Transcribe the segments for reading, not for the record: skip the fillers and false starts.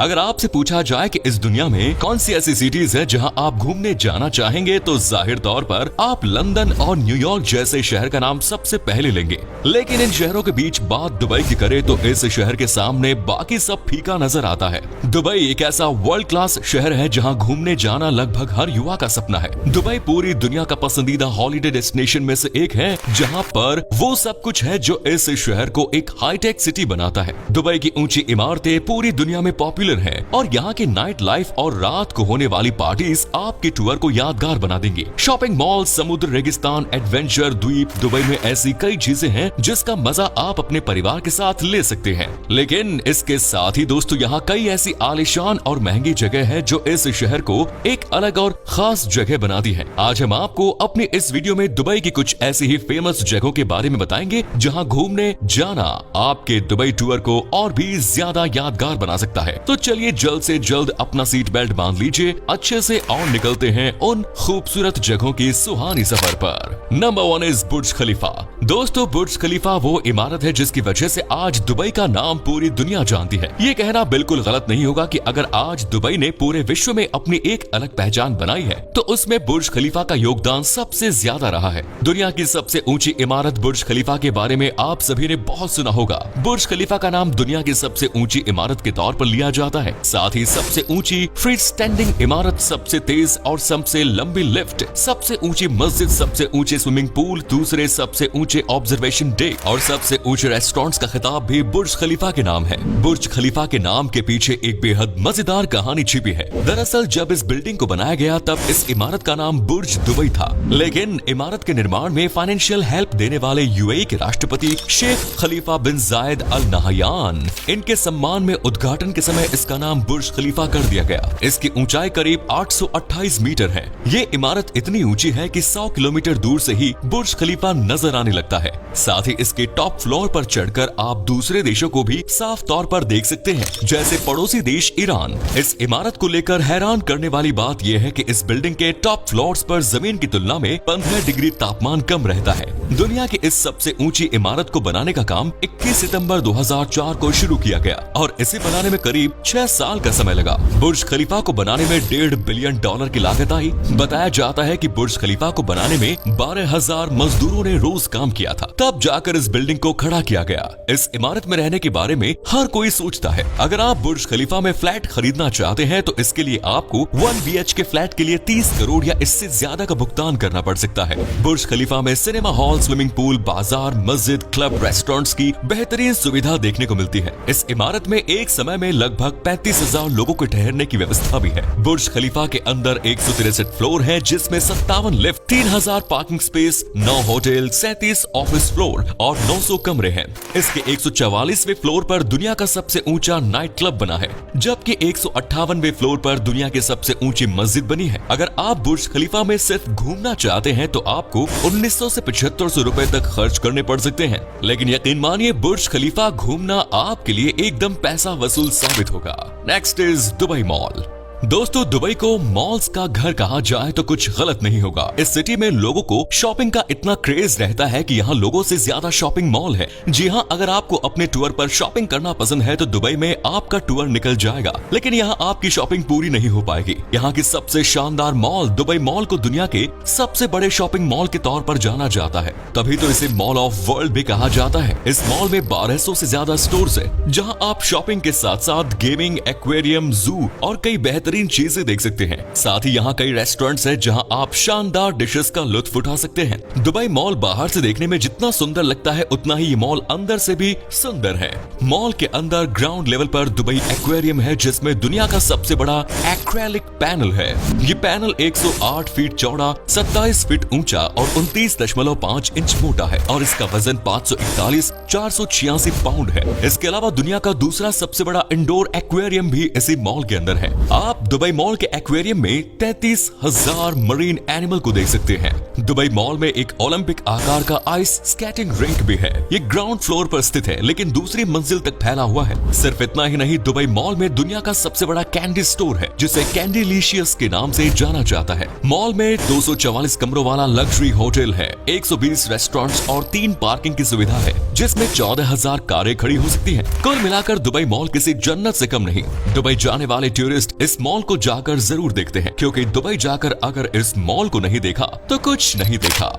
अगर आपसे पूछा जाए कि इस दुनिया में कौन सी ऐसी सिटीज है जहां आप घूमने जाना चाहेंगे, तो जाहिर तौर पर आप लंदन और न्यूयॉर्क जैसे शहर का नाम सबसे पहले लेंगे। लेकिन इन शहरों के बीच बात दुबई की करे तो इस शहर के सामने बाकी सब फीका नजर आता है। दुबई एक ऐसा वर्ल्ड क्लास शहर है जहां घूमने जाना लगभग हर युवा का सपना है। दुबई पूरी दुनिया का पसंदीदा हॉलिडे डेस्टिनेशन में से एक है, जहां पर वो सब कुछ है जो इस शहर को एक हाईटेक सिटी बनाता है। दुबई की ऊंची इमारतें पूरी दुनिया में पॉपुलर हैं और यहाँ की नाइट लाइफ और रात को होने वाली पार्टीज आपके टूर को यादगार बना देंगी। शॉपिंग मॉल, समुद्र, रेगिस्तान, एडवेंचर, द्वीप, दुबई में ऐसी कई चीजें हैं जिसका मजा आप अपने परिवार के साथ ले सकते हैं। लेकिन इसके साथ ही दोस्तों यहाँ कई ऐसी आलीशान और महंगी जगह है जो इस शहर को एक अलग और खास जगह बनाती है। आज हम आपको अपनी इस वीडियो में दुबई की कुछ ऐसी ही फेमस जगहों के बारे में बताएंगे जहाँ घूमने जाना आपके दुबई टूर को और भी ज्यादा यादगार बना सकता है। तो चलिए जल्द से जल्द अपना सीट बेल्ट बांध लीजिए अच्छे से और निकलते हैं उन खूबसूरत जगहों की सुहानी सफर पर। नंबर 1 इज बुर्ज खलीफा। दोस्तों बुर्ज खलीफा वो इमारत है जिसकी वजह से आज दुबई का नाम पूरी दुनिया जानती है। ये कहना बिल्कुल गलत नहीं होगा कि अगर आज दुबई ने पूरे विश्व में अपनी एक अलग पहचान बनाई है तो उसमें बुर्ज खलीफा का योगदान सबसे ज्यादा रहा है। दुनिया की सबसे ऊंची इमारत बुर्ज खलीफा के बारे में आप सभी ने बहुत सुना होगा। बुर्ज खलीफा का नाम दुनिया की सबसे ऊंची इमारत के तौर पर लिया जाता है। साथ ही सबसे ऊंची फ्री स्टैंडिंग इमारत, सबसे तेज और सबसे लंबी लिफ्ट, सबसे ऊंची मस्जिद, सबसे ऊंचे स्विमिंग पूल, दूसरे सबसे ऊंचे ऑब्जर्वेशन डेक और सबसे ऊंचे रेस्टोरेंट्स का खिताब भी बुर्ज खलीफा के नाम है। बुर्ज खलीफा के नाम के पीछे एक बेहद मजेदार कहानी छिपी है। दरअसल जब इस बिल्डिंग को बनाया गया तब इस इमारत का नाम बुर्ज दुबई था, लेकिन इमारत के निर्माण में फाइनेंशियल हेल्प देने वाले यूएई के राष्ट्रपति शेख खलीफा बिन जायद अल नहयान इनके सम्मान में उद्घाटन के समय इसका नाम बुर्ज खलीफा कर दिया गया। इसकी ऊंचाई करीब 828 मीटर है। ये इमारत इतनी ऊंची है कि 100 किलोमीटर दूर से ही बुर्ज खलीफा नजर आने लगता है। साथ ही इसके टॉप फ्लोर पर चढ़कर आप दूसरे देशों को भी साफ तौर पर देख सकते हैं, जैसे पड़ोसी देश ईरान। इस इमारत को लेकर हैरान करने वाली बात यह है कि इस बिल्डिंग के टॉप फ्लोर्स पर जमीन की तुलना में 15 डिग्री तापमान कम रहता है। दुनिया की इस सबसे ऊंची इमारत को बनाने का काम 21 सितंबर 2004 को शुरू किया गया और इसे बनाने में करीब 6 साल का समय लगा। बुर्ज खलीफा को बनाने में $1.5 बिलियन की लागत आई। बताया जाता है कि बुर्ज खलीफा को बनाने में 12,000 मजदूरों ने रोज काम किया था, तब जाकर इस बिल्डिंग को खड़ा किया गया। इस इमारत में रहने के बारे में हर कोई सोचता है। अगर आप बुर्ज खलीफा में फ्लैट खरीदना चाहते हैं तो इसके लिए आपको 1 BHK फ्लैट के लिए 30 करोड़ या इससे ज्यादा का भुगतान करना पड़ सकता है। बुर्ज खलीफा में सिनेमा हॉल, स्विमिंग पूल, बाजार, मस्जिद, क्लब, रेस्टोरेंट्स की बेहतरीन सुविधा देखने को मिलती है। इस इमारत में एक समय में लगभग 35,000 लोगों को ठहरने की व्यवस्था भी है। बुर्ज खलीफा के अंदर 163 फ्लोर है, जिसमें 57 lift, 3000 parking space, 9 hotel, 37 office floor और 900 कमरे हैं। इसके 144वें फ्लोर पर दुनिया का सबसे ऊंचा नाइट क्लब बना है, जबकि 158वें फ्लोर पर दुनिया की सबसे ऊंची मस्जिद बनी है। अगर आप बुर्ज खलीफा में सिर्फ घूमना चाहते हैं तो आपको 1900 से 7500 रुपए तक खर्च करने पड़ सकते हैं, लेकिन यकीन मानिए बुर्ज खलीफा घूमना आपके लिए एकदम पैसा वसूल साबित होगा। Next is Dubai mall. दोस्तों दुबई को मॉल्स का घर कहा जाए तो कुछ गलत नहीं होगा। इस सिटी में लोगों को शॉपिंग का इतना क्रेज रहता है कि यहाँ लोगों से ज्यादा शॉपिंग मॉल है। जी हाँ, अगर आपको अपने टूर पर शॉपिंग करना पसंद है तो दुबई में आपका टूर निकल जाएगा, लेकिन यहाँ आपकी शॉपिंग पूरी नहीं हो पाएगी। यहाँ की सबसे शानदार मॉल दुबई मॉल को दुनिया के सबसे बड़े शॉपिंग मॉल के तौर पर जाना जाता है, तभी तो इसे मॉल ऑफ वर्ल्ड भी कहा जाता है। इस मॉल में 1200 से ज्यादा स्टोर्स है, जहाँ आप शॉपिंग के साथ साथ गेमिंग, एक्वेरियम, जू और कई बेहतरीन चीजें देख सकते हैं। साथ ही यहाँ कई रेस्टोरेंट्स हैं जहाँ आप शानदार डिशेस का लुत्फ उठा सकते हैं। दुबई मॉल बाहर से देखने में जितना सुंदर लगता है उतना ही ये मॉल अंदर से भी सुंदर है। मॉल के अंदर ग्राउंड लेवल पर दुबई एक्वेरियम है, जिसमें दुनिया का सबसे बड़ा एक्रेलिक पैनल है। ये पैनल 108 फीट चौड़ा, 27 फीट ऊंचा और 29.5 इंच मोटा है और इसका वजन 486 पाउंड है। इसके अलावा दुनिया का दूसरा सबसे बड़ा इंडोर एक्वेरियम भी इसी मॉल के अंदर है। आप आप दुबई मॉल के एक्वेरियम में 33,000 मरीन एनिमल को देख सकते हैं। दुबई मॉल में एक ओलंपिक आकार का आइस स्केटिंग रिंक भी है। ये ग्राउंड फ्लोर पर स्थित है लेकिन दूसरी मंजिल तक फैला हुआ है। सिर्फ इतना ही नहीं, दुबई मॉल में दुनिया का सबसे बड़ा कैंडी स्टोर है जिसे कैंडीलिशियस के नाम से जाना जाता है। मॉल में 244 कमरों वाला लग्जरी होटल है, 120 रेस्टोरेंट्स और 3 पार्किंग की सुविधा है जिसमें 14,000 कारें खड़ी हो सकती हैं। कुल मिलाकर दुबई मॉल किसी जन्नत से कम नहीं। दुबई जाने वाले टूरिस्ट इस मॉल को जाकर जरूर देखते हैं, क्योंकि दुबई जाकर अगर इस मॉल को नहीं देखा तो कुछ नहीं देखा।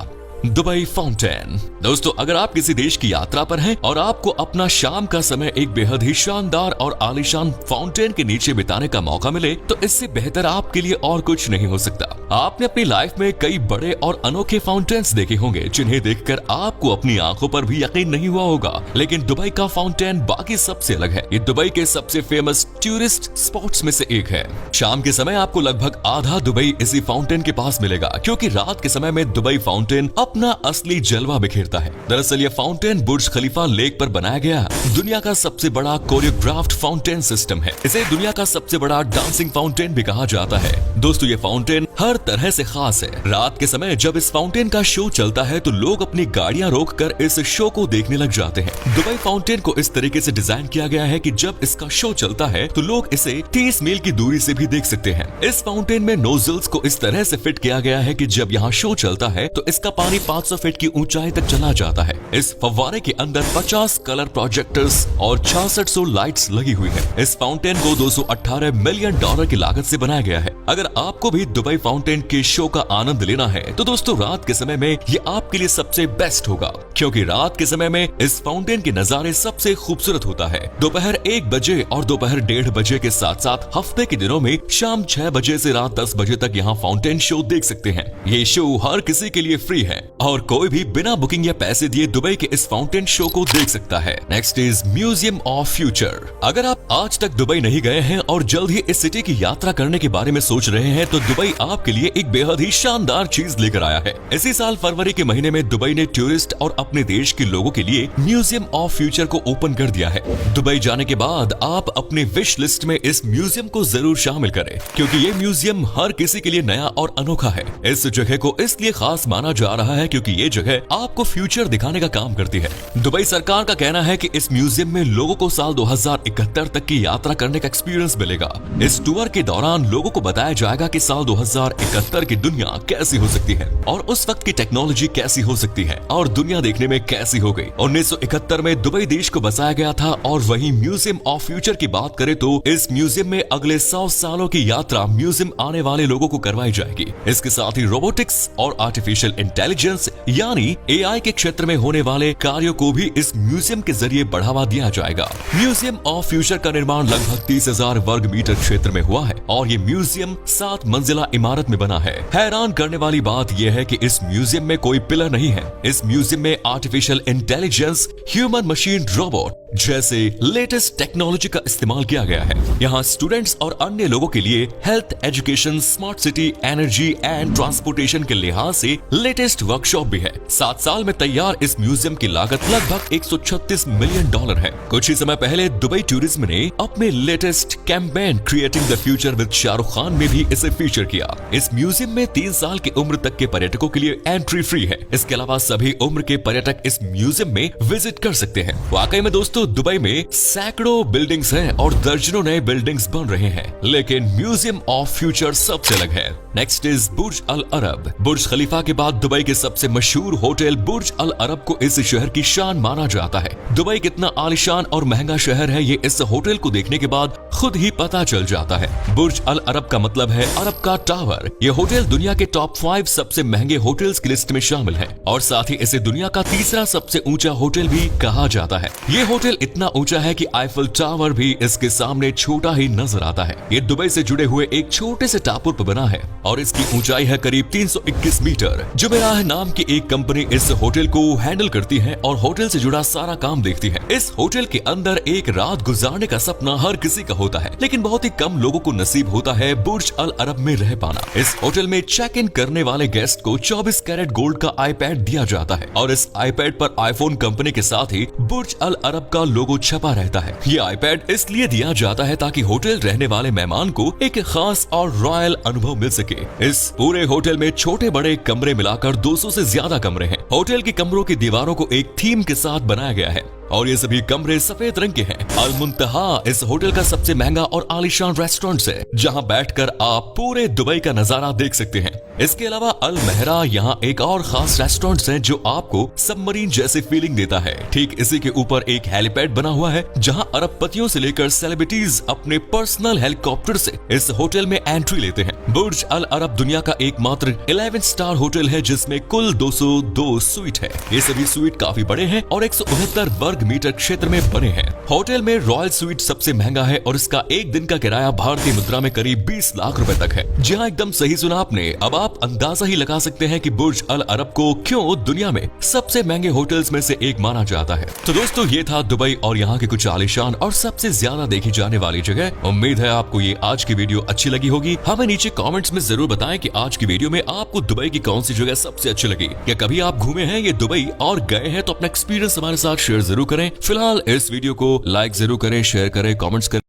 Dubai fountain. दोस्तों, अगर आप किसी देश की यात्रा पर हैं और आपको अपना शाम का समय एक बेहद ही शानदार और आलीशान फाउंटेन के नीचे बिताने का मौका मिले तो इससे बेहतर आपके लिए और कुछ नहीं हो सकता। आपने अपनी लाइफ में कई बड़े और अनोखे फाउंटेन्स देखे होंगे जिन्हें देखकर आपको अपनी आंखों पर भी यकीन नहीं हुआ होगा, लेकिन दुबई का फाउंटेन बाकी सबसे अलग है। ये दुबई के सबसे फेमस टूरिस्ट स्पॉट्स में से एक है। शाम के समय आपको लगभग आधा दुबई इसी फाउंटेन के पास मिलेगा, क्योंकि रात के समय में दुबई फाउंटेन अपना असली जलवा बिखेरता है। दरअसल ये फाउंटेन बुर्ज खलीफा लेक पर बनाया गया दुनिया का सबसे बड़ा कोरियोग्राफ्ड फाउंटेन सिस्टम है। इसे दुनिया का सबसे बड़ा डांसिंग फाउंटेन भी कहा जाता है। दोस्तों, ये फाउंटेन हर तरह से खास है। रात के समय जब इस फाउंटेन का शो चलता है तो लोग अपनी गाड़ियां रोककर इस शो को देखने लग जाते हैं। दुबई फाउंटेन को इस तरीके से डिजाइन किया गया है कि जब इसका शो चलता है तो लोग इसे 30 मील की दूरी से भी देख सकते हैं। इस फाउंटेन में नोजल्स को इस तरह से फिट किया गया है कि जब यहाँ शो चलता है तो इसका पानी 500 फीट की ऊंचाई तक चला जाता है। इस फव्वारे के अंदर 50 कलर प्रोजेक्टर्स और 6600 लाइट्स लगी हुई है। इस फाउंटेन को $218 मिलियन की लागत से बनाया गया है। अगर आपको भी दुबई फाउंटेन के शो का आनंद लेना है तो दोस्तों, रात के समय में ये आपके लिए सबसे बेस्ट होगा, क्योंकि रात के समय में इस फाउंटेन के नजारे सबसे खूबसूरत होता है। दोपहर 1 बजे और दोपहर 1:30 बजे के साथ साथ हफ्ते के दिनों में शाम 6 बजे से रात 10 बजे तक यहाँ फाउंटेन शो देख सकते हैं। ये शो हर किसी के लिए फ्री है और कोई भी बिना बुकिंग या पैसे दिए दुबई के इस फाउंटेन शो को देख सकता है। Next is museum of future. अगर आप आज तक दुबई नहीं गए हैं और जल्द ही इस सिटी की यात्रा करने के बारे में सोच रहे हैं तो दुबई आपके लिए एक बेहद ही शानदार चीज लेकर आया है। इसी साल फरवरी के महीने में दुबई ने टूरिस्ट और अपने देश के लोगों के लिए म्यूजियम ऑफ फ्यूचर को ओपन कर दिया है। दुबई जाने के बाद आप अपने विश लिस्ट में इस म्यूजियम को जरूर शामिल करें, क्योंकि ये म्यूजियम हर किसी के लिए नया और अनोखा है। इस जगह को इसलिए खास माना जा रहा है क्योंकि ये जगह आपको फ्यूचर दिखाने का काम करती है। दुबई सरकार का कहना है कि इस म्यूजियम में लोगों को साल 2071 तक की यात्रा करने का एक्सपीरियंस मिलेगा। इस टूर के दौरान लोगों को बताया जाएगा कि साल 2071 की दुनिया कैसी हो सकती है और उस वक्त की टेक्नोलॉजी कैसी हो सकती है और दुनिया देखने में कैसी हो गई। 1971 में दुबई देश को बसाया गया था। और वहीं म्यूजियम ऑफ फ्यूचर की बात करें तो इस म्यूजियम में अगले 100 सालों की यात्रा म्यूजियम आने वाले लोगों को करवाई जाएगी। इसके साथ ही रोबोटिक्स और आर्टिफिशियल इंटेलिजेंस यानी AI के क्षेत्र में होने वाले कार्यों को भी इस म्यूजियम के जरिए बढ़ावा दिया जाएगा। म्यूजियम ऑफ फ्यूचर का निर्माण लगभग 30,000 वर्ग मीटर क्षेत्र में हुआ है और ये म्यूजियम 7 मंजिला इमारत में बना है। हैरान करने वाली बात यह है कि इस म्यूजियम में कोई पिलर नहीं है। इस म्यूजियम में artificial intelligence, human machine robot जैसे लेटेस्ट टेक्नोलॉजी का इस्तेमाल किया गया है। यहाँ स्टूडेंट्स और अन्य लोगों के लिए health, education, smart city, energy and transportation के लिहाज से लेटेस्ट वर्कशॉप भी है। 7 साल में तैयार इस म्यूजियम की लागत लगभग $136 मिलियन है। कुछ ही समय पहले दुबई टूरिज्म ने अपने latest campaign creating the future with Shahrukh Khan में भी इसे फीचर किया। इस म्यूजियम में 3 साल की उम्र तक के पर्यटकों के लिए एंट्री फ्री है। इसके अलावा सभी उम्र के पर्यटक इस म्यूजियम में विजिट कर सकते हैं। वाकई में दोस्तों, दुबई में सैकड़ों बिल्डिंग्स हैं और दर्जनों नए बिल्डिंग्स बन रहे हैं, लेकिन म्यूजियम ऑफ फ्यूचर सबसे अलग है। नेक्स्ट इज बुर्ज अल अरब। बुर्ज खलीफा के बाद दुबई के सबसे मशहूर होटल बुर्ज अल अरब को इस शहर की शान माना जाता है। दुबई कितना आलीशान और महंगा शहर है ये इस होटल को देखने के बाद खुद ही पता चल जाता है। बुर्ज अल अरब का मतलब है अरब का टावर। ये होटल दुनिया के टॉप 5 सबसे महंगे होटल्स की लिस्ट में शामिल है और साथ ही इसे दुनिया का तीसरा सबसे ऊंचा होटल भी कहा जाता है। ये होटल इतना ऊंचा है कि आईफल टावर भी इसके सामने छोटा ही नजर आता है। ये दुबई से जुड़े हुए एक छोटे से टापू पर बना है। और इसकी ऊंचाई है करीब 321 मीटर। जुमेराह नाम की एक कंपनी इस होटल को हैंडल करती है और होटल से जुड़ा सारा काम देखती है। इस होटल के अंदर एक रात गुजारने का सपना हर किसी का होता है, लेकिन बहुत ही कम लोगों को नसीब होता है बुर्ज अल अरब में रह पाना। इस होटल में चेक इन करने वाले गेस्ट को 24 कैरेट गोल्ड का आईपैड दिया जाता है और इस आईपैड पर आईफोन कंपनी के साथ ही बुर्ज अल अरब का लोगो छपा रहता है। ये आईपैड इसलिए दिया जाता है ताकि होटल रहने वाले मेहमान को एक खास और रॉयल अनुभव मिल सके। इस पूरे होटल में छोटे बड़े कमरे मिलाकर 200 से ज्यादा कमरे हैं। होटल के कमरों की दीवारों को एक थीम के साथ बनाया गया है और ये सभी कमरे सफेद रंग के हैं। अल मुंतहा इस होटल का सबसे महंगा और आलीशान रेस्टोरेंट है, जहां बैठकर आप पूरे दुबई का नजारा देख सकते हैं। इसके अलावा अल महरा यहाँ एक और खास रेस्टोरेंट है जो आपको सबमरीन जैसी फीलिंग देता है। ठीक इसी के ऊपर एक हेलीपैड बना हुआ है, जहाँ अरबपतियों से लेकर सेलिब्रिटीज अपने पर्सनल हेलीकॉप्टर से इस होटल में एंट्री लेते हैं। बुर्ज अल अरब दुनिया का एकमात्र 11 स्टार होटल है जिसमें कुल 202 स्वीट है। ये सभी स्वीट काफी बड़े हैं और 169 वर्ग मीटर क्षेत्र में बने हैं। होटल में रॉयल स्वीट सबसे महंगा है और इसका एक दिन का किराया भारतीय मुद्रा में करीब 20 लाख रुपए तक है। जी हाँ, एकदम सही सुना आपने। अब आप अंदाजा ही लगा सकते हैं कि बुर्ज अल अरब को क्यों दुनिया में सबसे महंगे होटल्स में से एक माना जाता है। तो दोस्तों, ये था दुबई और यहाँ की कुछ आलीशान और सबसे ज्यादा देखी जाने वाली जगह। उम्मीद है आपको ये आज की वीडियो अच्छी लगी होगी। हमें नीचे कमेंट्स में जरूर बताएं कि आज की वीडियो में आपको दुबई की कौन सी जगह सबसे अच्छी लगी। क्या कभी आप घूमे हैं ये दुबई और गए हैं तो अपना एक्सपीरियंस हमारे साथ शेयर जरूर करें। फिलहाल इस वीडियो को लाइक जरूर करें, शेयर करें, कमेंट्स करें।